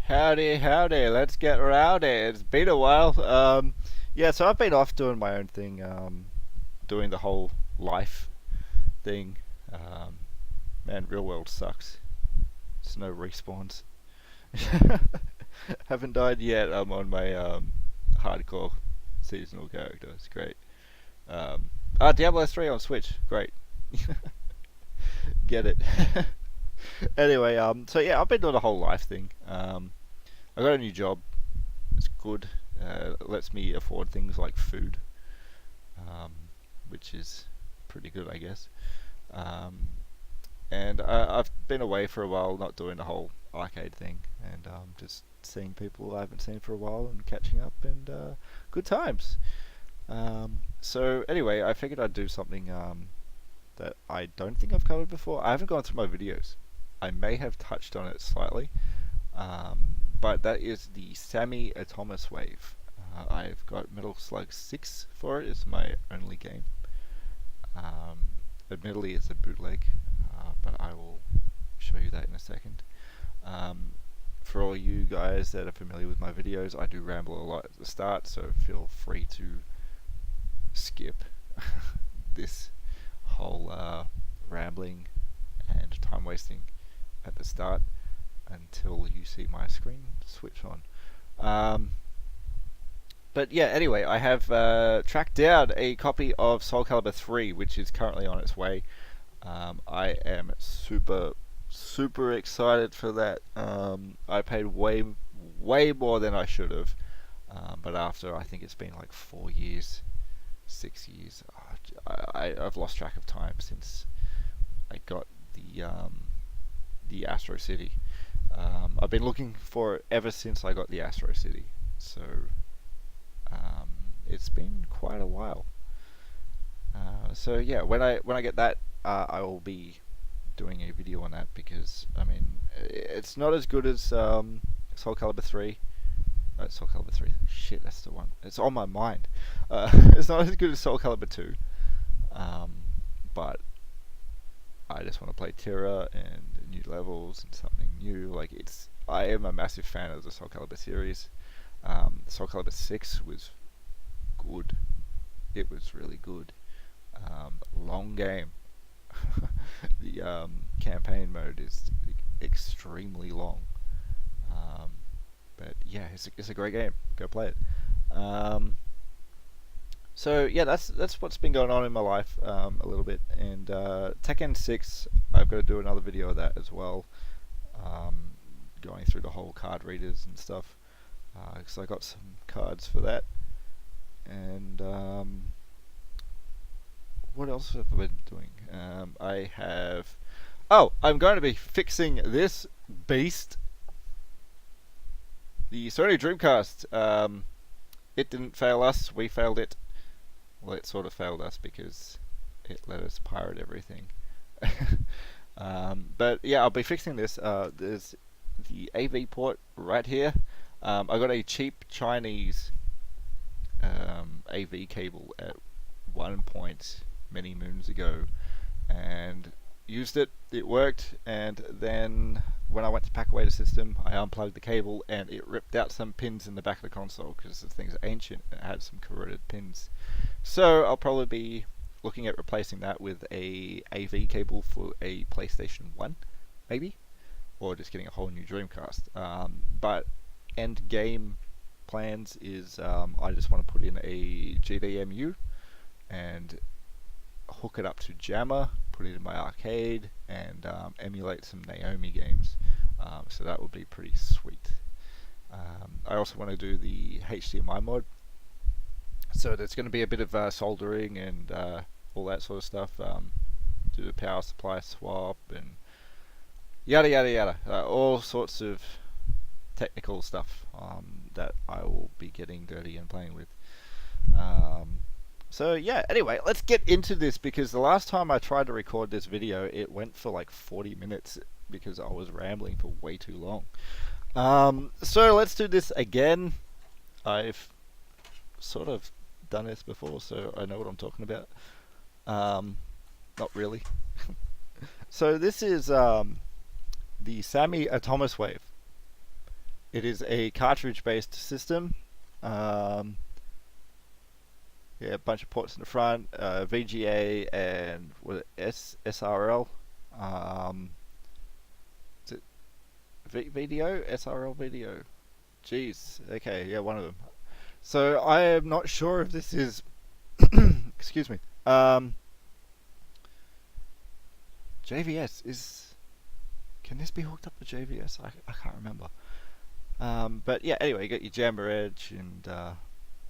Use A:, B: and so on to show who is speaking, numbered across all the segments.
A: Howdy, howdy, let's get rowdy. It's been a while. Yeah, so I've been off doing my own thing, doing the whole life thing. Um, Man, real world sucks. There's no respawns. Haven't died yet. I'm on my hardcore seasonal character. It's great. Diablo 3 on Switch. Great. Get it. Anyway, so yeah, I've been doing the whole life thing. I got a new job. It's good. It lets me afford things like food, um, which is pretty good, I guess. Um, and I've been away for a while, not doing the whole arcade thing, and just seeing people I haven't seen for a while and catching up, and good times. So anyway, I figured I'd do something that I don't think I've covered before. I haven't gone through my videos. I may have touched on it slightly, but that is the Sammy Atomiswave. I've got Metal Slug 6 for it. It's my only game. Um, Admittedly, it's a bootleg, but I will show you that in a second. Um, for all you guys that are familiar with my videos, I do ramble a lot at the start, so feel free to skip this whole rambling and time wasting at the start until you see my screen switch on. But yeah, anyway, I have tracked down a copy of Soul Calibur 3, which is currently on its way. I am super excited for that. I paid way more than I should have, but after I think it's been like 4 years, 6 years, I've lost track of time since I got the Astro City. I've been looking for it ever since I got the Astro City, so it's been quite a while. So yeah, when I get that, I will be doing a video on that, because I mean it's not as good as Soul Calibur 3. Soul Calibur 3. Shit, that's the one. It's on my mind. It's not as good as Soul Calibur 2, but I just want to play Terra and new levels and something new. I am a massive fan of the Soul Calibur series. Soul Calibur 6 was good. It was really good. Long game. The campaign mode is extremely long. But yeah, it's a great game. Go play it. So yeah, that's what's been going on in my life a little bit. And Tekken 6, I've got to do another video of that as well. Going through the whole card readers and stuff, because I got some cards for that. And what else have I been doing? I'm going to be fixing this beast, the Sony Dreamcast. It didn't fail us, we failed it. Well, it sort of failed us because it let us pirate everything. But yeah, I'll be fixing this. There's the AV port right here. I got a cheap Chinese AV cable at one point many moons ago, and used it. It worked, and then when I went to pack away the system, I unplugged the cable, and it ripped out some pins in the back of the console because the thing's ancient and it had some corroded pins. So I'll probably be looking at replacing that with a AV cable for a PlayStation 1, maybe, or just getting a whole new Dreamcast. But end game plans is I just want to put in a GDMU and hook it up to Jammer, put it in my arcade, and emulate some Naomi games. So that would be pretty sweet. I also want to do the HDMI mod, so there's going to be a bit of soldering and all that sort of stuff. Do a power supply swap and yada yada yada. All sorts of technical stuff that I will be getting dirty and playing with. So yeah, anyway, let's get into this, because the last time I tried to record this video, it went for like 40 minutes because I was rambling for way too long. So let's do this again. I've sort of done this before, so I know what I'm talking about. Not really. So this is the Sammy Atomiswave. It is a cartridge-based system. Um, yeah, a bunch of ports in the front, VGA and SRL. Um, is it VDO? SRL VDO. Jeez. Okay, yeah, one of them. So I am not sure if this is. Excuse me. JVS is. Can this be hooked up to JVS? I can't remember. But yeah, anyway, you got your Jammer Edge and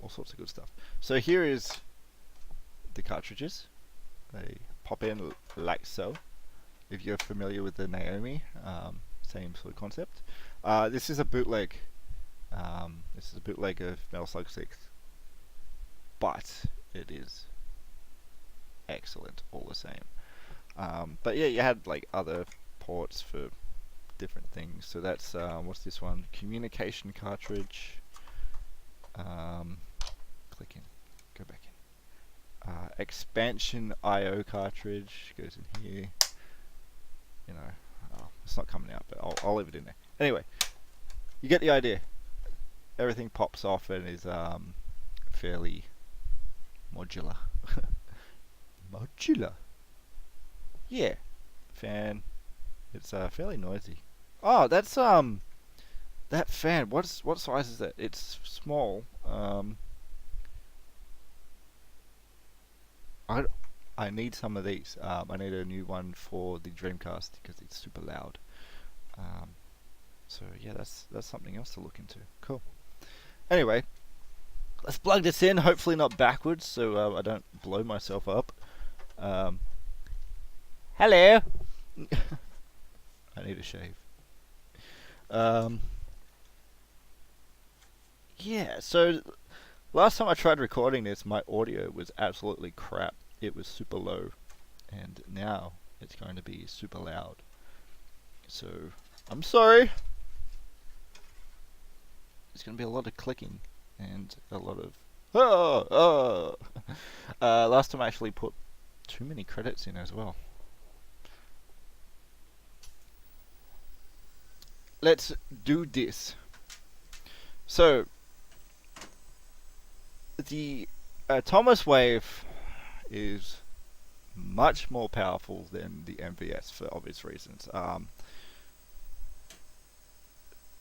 A: all sorts of good stuff. So here is the cartridges. They pop in like so. If you're familiar with the Naomi, same sort of concept. This is a bootleg. This is a bootleg of Metal Slug 6, but it is excellent all the same. But yeah, you had like other ports for different things. So that's what's this one? Communication cartridge. Click in, go back in. Expansion IO cartridge goes in here. You know, it's not coming out, but I'll leave it in there. Anyway, you get the idea. Everything pops off and is fairly modular. Modular. Yeah, fan. It's fairly noisy. Oh, that's that fan. What size is that? It's small. I need some of these. I need a new one for the Dreamcast because it's super loud. So yeah, that's something else to look into. Cool. Anyway, let's plug this in. Hopefully not backwards, so I don't blow myself up. Hello. I need a shave. Yeah, so last time I tried recording this, my audio was absolutely crap. It was super low, and now it's going to be super loud. So, I'm sorry. There's going to be a lot of clicking and a lot of last time I actually put too many credits in as well. Let's do this. So, the Atomiswave is much more powerful than the MVS for obvious reasons.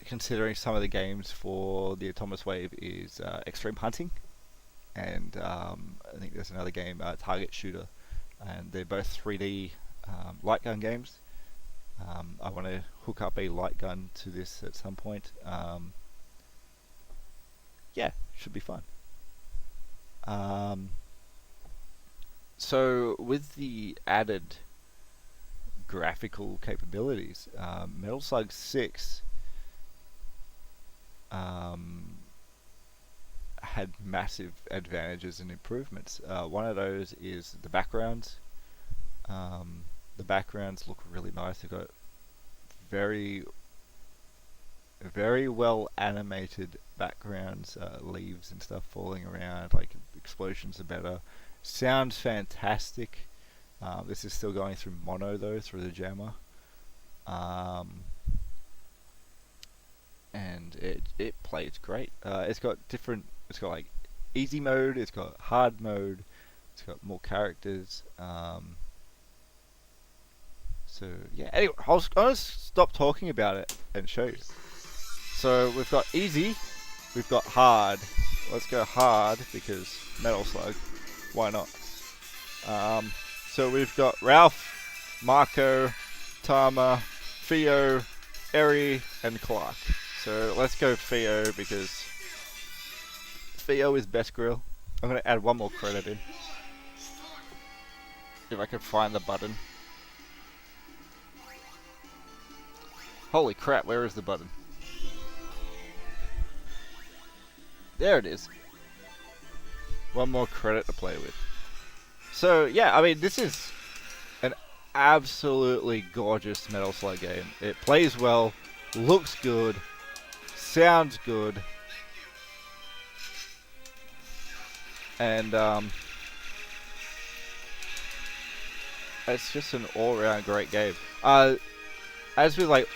A: Considering some of the games for the Atomiswave is Extreme Hunting, and I think there's another game, Target Shooter, and they're both 3D light gun games. I want to hook up a light gun to this at some point. Yeah, should be fun. So with the added graphical capabilities, Metal Slug 6 had massive advantages and improvements. One of those is the backgrounds. The backgrounds look really nice. They've got very well animated backgrounds, leaves and stuff falling around, like explosions are better. Sounds fantastic. This is still going through mono though, through the jammer. And it plays great. It's got like easy mode, it's got hard mode, it's got more characters. So yeah, anyway, I'm going to stop talking about it and show you. So we've got easy, we've got hard. Let's go hard because Metal Slug, why not? So we've got Ralph, Marco, Tama, Theo, Eri, and Clark. So let's go Theo because Theo is best grill. I'm going to add one more credit in. If I can find the button. Holy crap, where is the button? There it is. One more credit to play with. So yeah, I mean, this is an absolutely gorgeous Metal Slug game. It plays well, looks good, sounds good, and it's just an all-round great game. As with like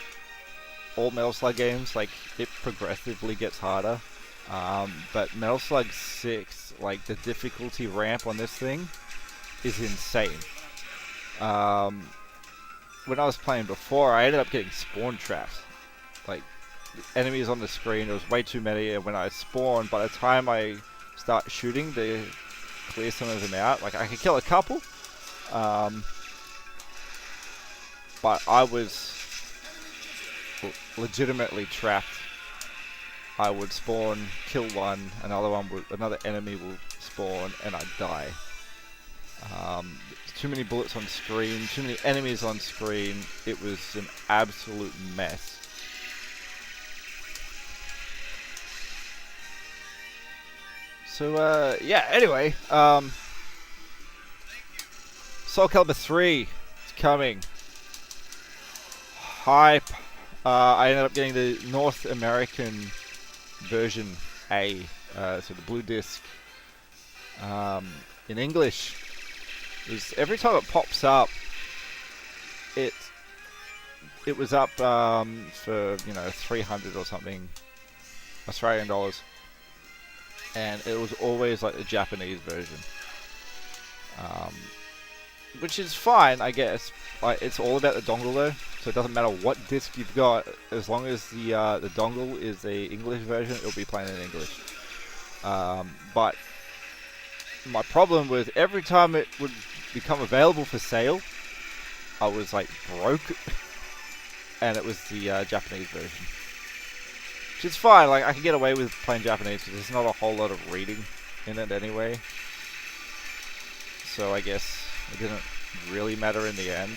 A: all Metal Slug games, like, it progressively gets harder. But Metal Slug 6, like, the difficulty ramp on this thing is insane. When I was playing before, I ended up getting spawn traps. Like, enemies on the screen, there was way too many, and when I spawned, by the time I start shooting to clear some of them out, like, I could kill a couple, but I was legitimately trapped. I would spawn, kill one, another enemy will spawn, and I'd die. Too many bullets on screen, too many enemies on screen. It was an absolute mess. So, yeah, anyway, Soul Calibur 3 is coming. Hype. I ended up getting the North American version A, so the blue disc, in English. Every time it pops up, it was up for, you know, 300 or something Australian dollars, and it was always like the Japanese version, which is fine, I guess. Like, it's all about the dongle though, so it doesn't matter what disc you've got, as long as the dongle is the English version, it'll be playing in English. But my problem was every time it would become available for sale, I was like broke, and it was the Japanese version, which is fine. Like, I can get away with playing Japanese because there's not a whole lot of reading in it anyway, so I guess it didn't really matter in the end.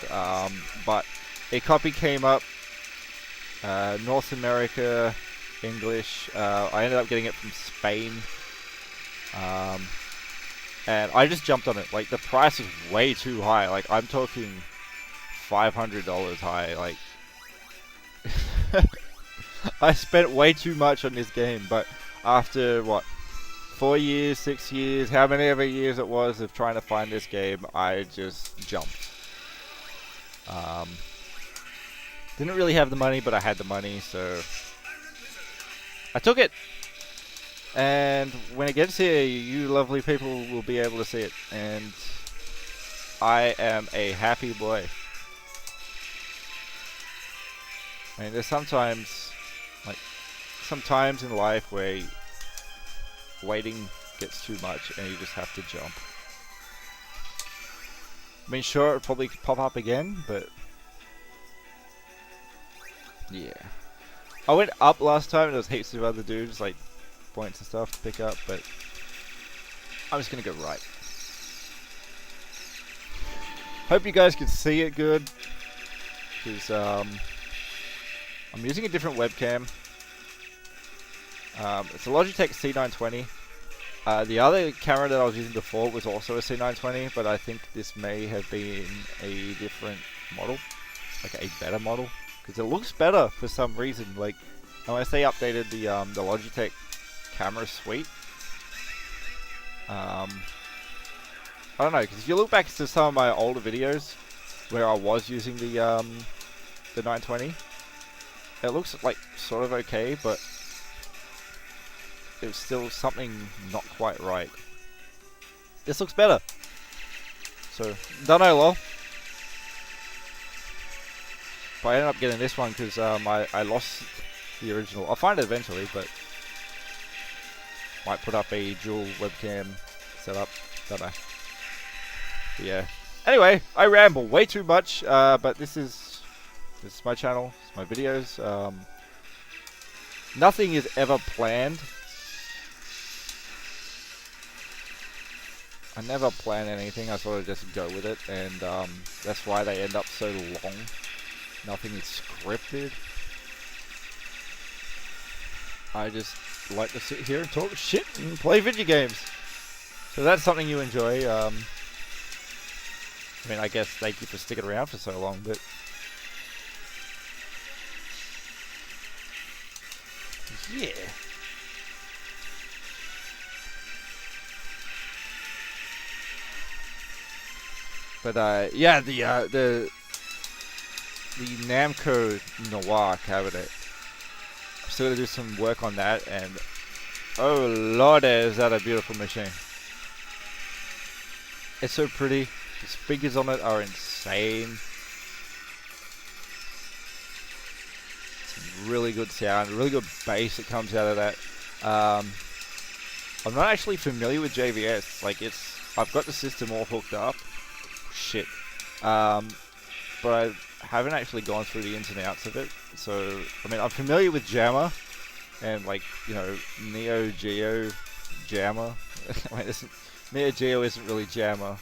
A: But a copy came up, North America, English. I ended up getting it from Spain. And I just jumped on it. Like, the price was way too high. Like, I'm talking $500 high. Like, I spent way too much on this game. But after, what, 4 years, 6 years, how many ever years it was of trying to find this game, I just jumped. Didn't really have the money, but I had the money, so I took it. And when it gets here, you lovely people will be able to see it. And I am a happy boy. I mean, there's sometimes in life where waiting gets too much and you just have to jump. I mean, sure, it'll probably pop up again, but yeah. I went up last time and there was heaps of other dudes, like, points and stuff to pick up, but I'm just gonna go right. Hope you guys can see it good, because I'm using a different webcam. It's a Logitech C920. The other camera that I was using before was also a C920, but I think this may have been a different model, like a better model, because it looks better for some reason. Like, unless they updated the Logitech camera suite. I don't know, because if you look back to some of my older videos where I was using the 920, it looks like sort of okay, but there's still something not quite right. This looks better. So, don't know, lol. But I ended up getting this one because I lost the original. I'll find it eventually, but might put up a dual webcam setup. Don't know. But yeah. Anyway, I ramble way too much. But this is my channel. It's my videos. Nothing is ever planned. I never plan anything. I sort of just go with it, and that's why they end up so long. Nothing is scripted. I just like to sit here and talk shit and play video games. So that's something you enjoy. I mean, I guess thank you for sticking around for so long, but yeah. But yeah, the Namco Noir cabinet Still gotta do some work on that, and oh lord, is that a beautiful machine. It's so pretty. The speakers on it are insane. Some really good sound, really good bass that comes out of that. I'm not actually familiar with JVS. Like, I've got the system all hooked up. Shit. But I haven't actually gone through the ins and outs of it. So, I mean, I'm familiar with Jammer and, like, you know, Neo Geo Jammer. I mean, Neo Geo isn't really Jammer.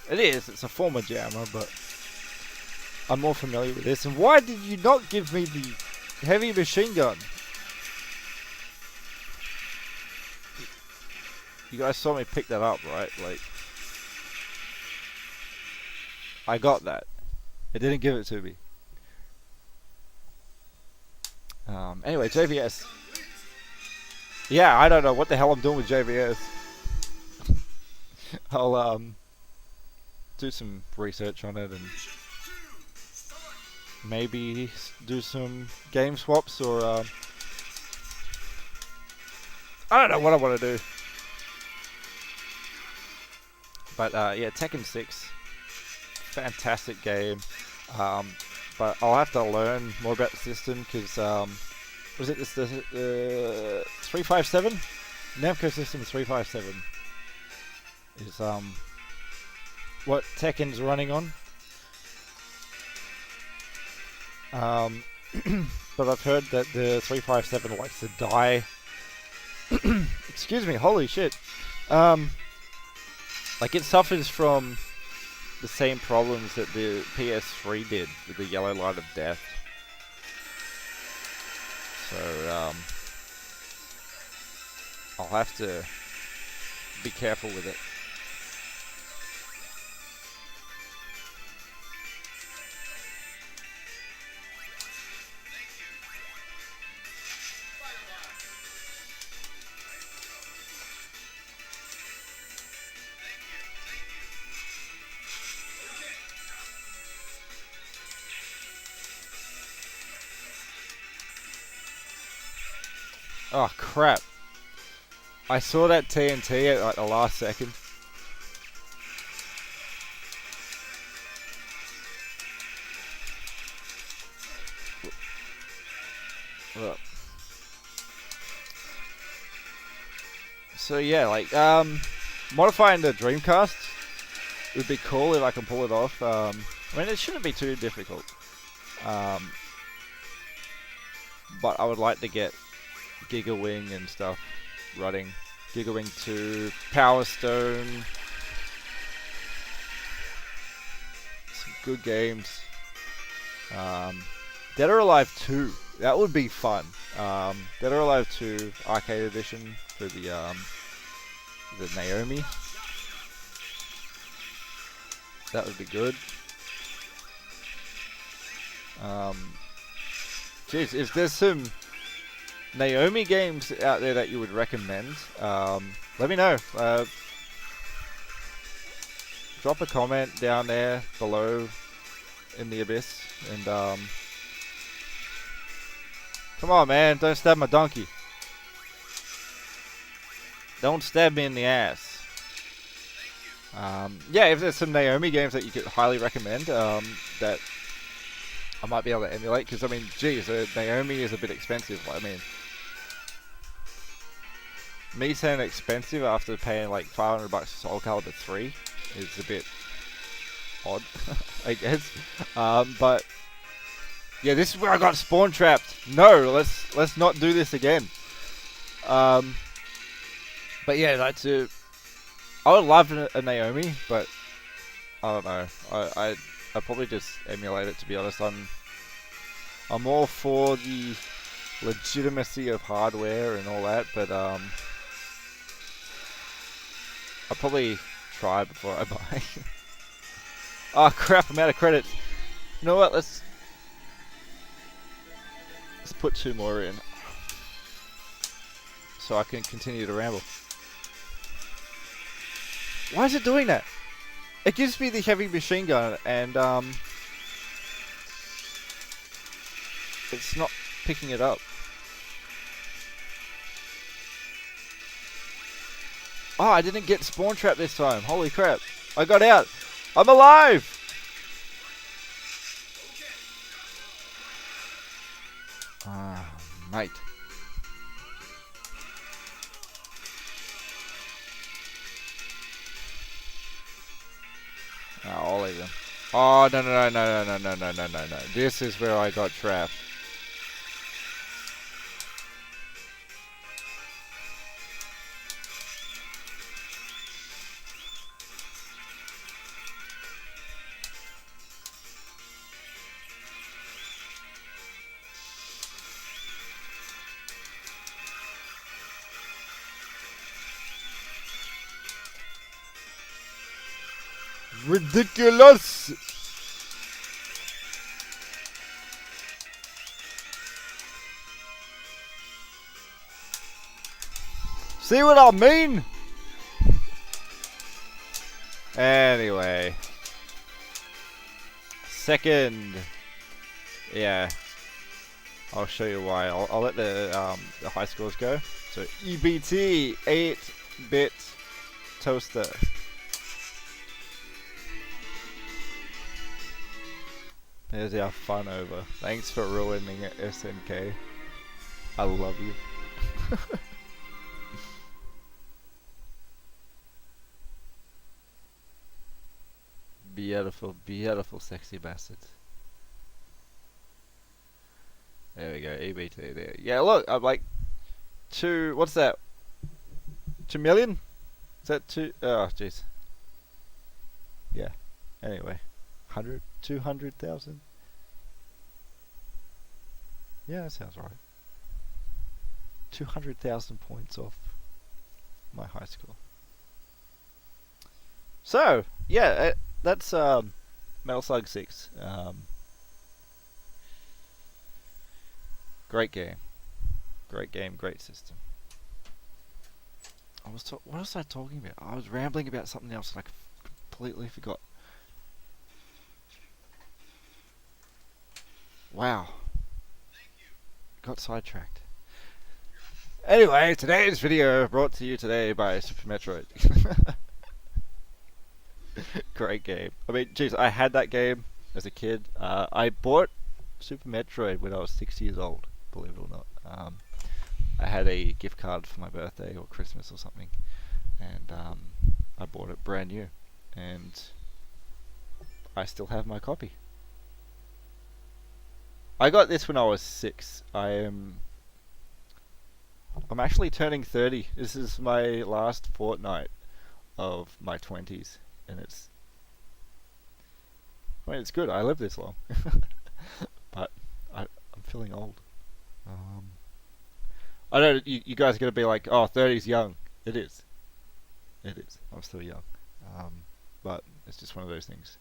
A: It is. It's a form of Jammer, but I'm more familiar with this. And why did you not give me the heavy machine gun? You guys saw me pick that up, right? Like, I got that. It didn't give it to me. Anyway, JVS. Yeah, I don't know what the hell I'm doing with JVS. I'll do some research on it and maybe do some game swaps, or I don't know what I want to do. But yeah, Tekken 6, fantastic game. But I'll have to learn more about the system because was it the 357? Namco system 357 is what Tekken's running on. But I've heard that the 357 likes to die. Excuse me, holy shit. Like, it suffers from the same problems that the PS3 did with the yellow light of death. So, I'll have to be careful with it. Oh crap. I saw that TNT at like the last second. Look. So yeah, like modifying the Dreamcast would be cool if I can pull it off. I mean, it shouldn't be too difficult. But I would like to get Giga Wing and stuff running. Giga Wing 2, Power Stone. Some good games. Dead or Alive 2. That would be fun. Dead or Alive 2 Arcade Edition for the Naomi. That would be good. Jeez, if there's some Naomi games out there that you would recommend, let me know. Drop a comment down there below in the abyss, and come on, man, don't stab my donkey. Don't stab me in the ass. Yeah, if there's some Naomi games that you could highly recommend, that I might be able to emulate, because I mean, geez, Naomi is a bit expensive. I mean, me saying expensive after paying like $500 for Soul Calibur 3 is a bit odd, I guess. But yeah, this is where I got spawn trapped. No, let's not do this again. But yeah, I would love a Naomi, but I don't know. I probably just emulate it, to be honest. I'm all for the legitimacy of hardware and all that, but I'll probably try before I buy. Oh crap, I'm out of credits. You know what, let's put 2 more in so I can continue to ramble. Why is it doing that? It gives me the heavy machine gun, and it's not picking it up. Oh, I didn't get spawn trapped this time. Holy crap. I got out. I'm alive! Ah, mate. Oh, I'll leave them. Oh, no, no, no, no, no, no, no, no, no, no. This is where I got trapped. Ridiculous! See what I mean? Anyway. Second. Yeah. I'll show you why. I'll let the high scores go. So EBT 8-bit toaster. There's our fun over. Thanks for ruining it, SNK. I love you. Beautiful, beautiful, sexy bastards. There we go, EBT there. Yeah, look, I'm like what's that? 2 million? Is that two? Oh, jeez. Yeah. Anyway, 200,000. Yeah, that sounds right. 200,000 points off my high score. So, yeah, that's Metal Slug 6. Great game. Great game, great system. What was I talking about? I was rambling about something else and I completely forgot. Wow. Got sidetracked. Anyway, today's video brought to you today by Super Metroid. Great game. I mean, jeez, I had that game as a kid. I bought Super Metroid when I was 6 years old, believe it or not. I had a gift card for my birthday or Christmas or something, and I bought it brand new, and I still have my copy. I got this when I was 6. I'm actually turning 30. This is my last fortnight of my 20s, and I mean, it's good. I live this long, but I'm feeling old. I know you guys are gonna be like, "Oh, 30's young." It is. It is. I'm still young, but it's just one of those things.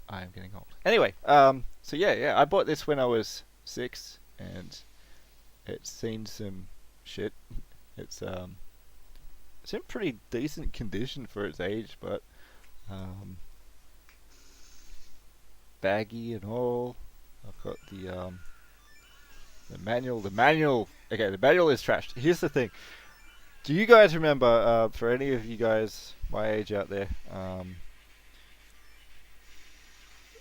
A: I am getting old. Anyway, so yeah, I bought this when I was 6, and it's seen some shit. It's in pretty decent condition for its age, but baggy and all. I've got the manual. Okay, the manual is trashed. Here's the thing. Do you guys remember, for any of you guys my age out there,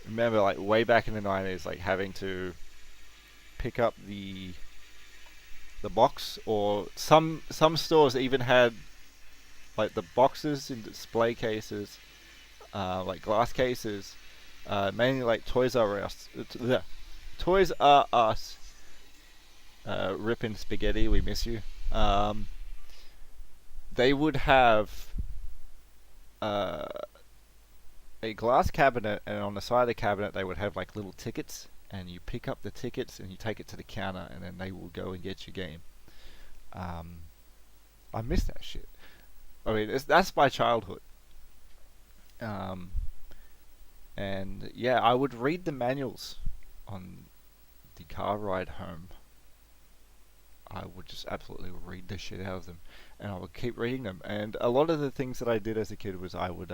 A: remember like way back in the 90s, like having to pick up the box, or some stores even had like the boxes in display cases, like glass cases, mainly like Toys R Us. Toys R Us. Rippin' Spaghetti, we miss you. They would have a glass cabinet, and on the side of the cabinet they would have like little tickets, and you pick up the tickets and you take it to the counter, and then they will go and get your game. I miss that shit. I mean, that's my childhood. And yeah, I would read the manuals on the car ride home. I would just absolutely read the shit out of them, and I would keep reading them. And a lot of the things that I did as a kid was I would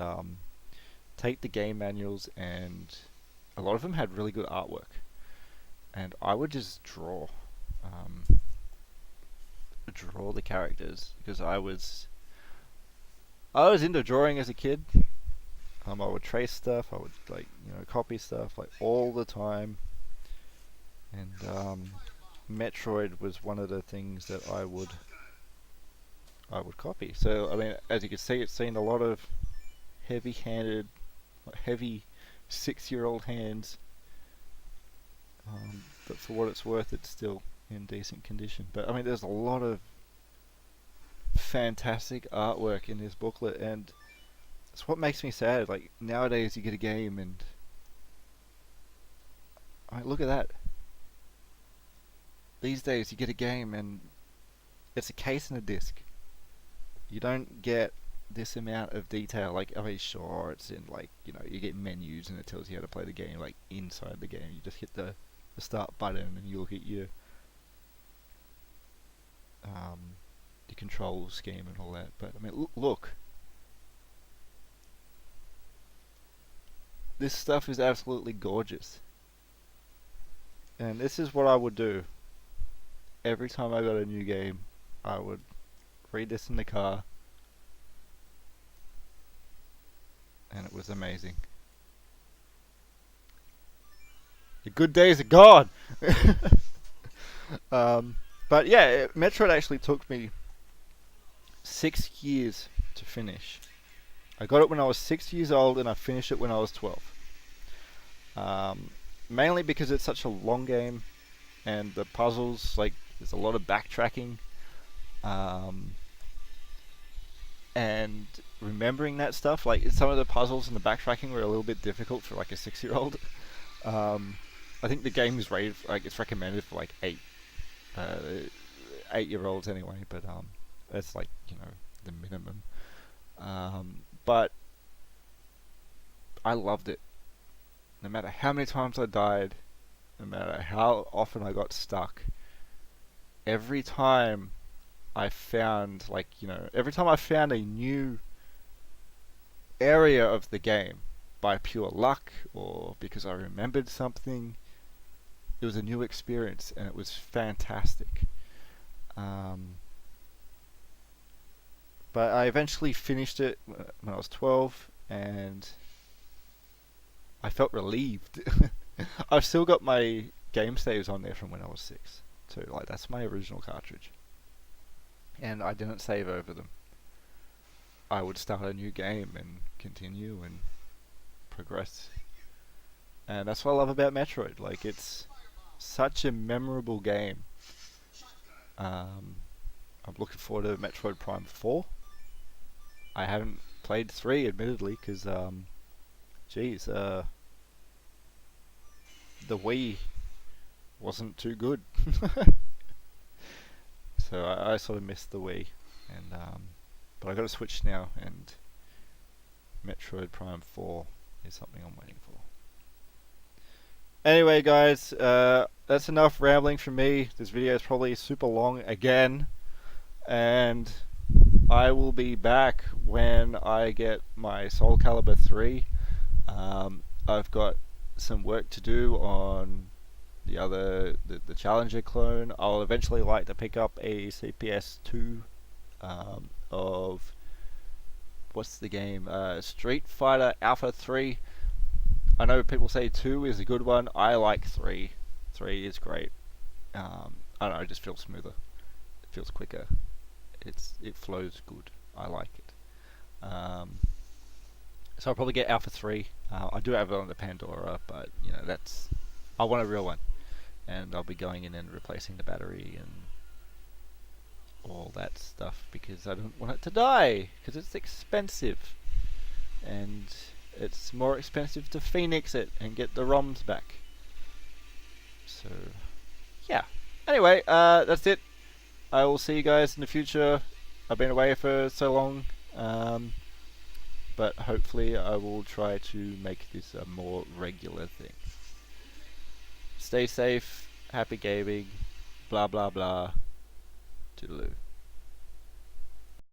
A: take the game manuals, and a lot of them had really good artwork, and I would just draw. draw the characters because I was into drawing as a kid. I would trace stuff. I would like copy stuff like all the time, and Metroid was one of the things that I would copy. So I mean, as you can see, it's seen a lot of heavy-handed, heavy 6-year-old hands. But for what it's worth, it's still in decent condition. But I mean, there's a lot of fantastic artwork in this booklet, and it's what makes me sad. Like nowadays, you get a game, and I mean, look at that. These days, you get a game, and it's a case and a disc. You don't get this amount of detail. Like, I mean, sure, it's in like you get menus and it tells you how to play the game. Like inside the game, you just hit the start button and you look at your control scheme and all that. But I mean, look, this stuff is absolutely gorgeous, and this is what I would do every time I got a new game. I would read this in the car, and it was amazing. The good days are gone. But yeah, Metroid actually took me 6 years to finish. I got it when I was 6 years old, and I finished it when I was 12. Mainly because it's such a long game, and the puzzles, like, there's a lot of backtracking. And remembering that stuff, like some of the puzzles and the backtracking were a little bit difficult for like a 6-year-old. I think the game is rated, like it's recommended for like 8-year-olds anyway, but that's like the minimum. But I loved it. No matter how many times I died, no matter how often I got stuck, every time I found every time I found a new area of the game by pure luck or because I remembered something, it was a new experience and it was fantastic. But I eventually finished it when I was 12, and I felt relieved. I've still got my game saves on there from when I was 6 too. Like, that's my original cartridge, and I didn't save over them. I would start a new game and continue and progress. And that's what I love about Metroid. Like, it's such a memorable game. I'm looking forward to Metroid Prime 4. I haven't played 3, admittedly, because, the Wii wasn't too good. So I sort of missed the Wii. And, but I got a Switch now, and Metroid Prime 4 is something I'm waiting for. Anyway, guys, that's enough rambling from me. This video is probably super long again, and I will be back when I get my Soul Calibur 3. I've got some work to do on the Challenger clone. I'll eventually like to pick up a CPS 2 of what's the game? Street Fighter Alpha 3. I know people say 2 is a good one. I like 3. 3 is great. I don't know, it just feels smoother. It feels quicker. It flows good. I like it. So I'll probably get Alpha 3. I do have it on the Pandora, but I want a real one. And I'll be going in and replacing the battery and all that stuff because I don't want it to die, because it's expensive. And it's more expensive to Phoenix it and get the ROMs back. So, yeah. Anyway, that's it. I will see you guys in the future. I've been away for so long. But hopefully I will try to make this a more regular thing. Stay safe. Happy gaming. Blah, blah, blah. Toodaloo.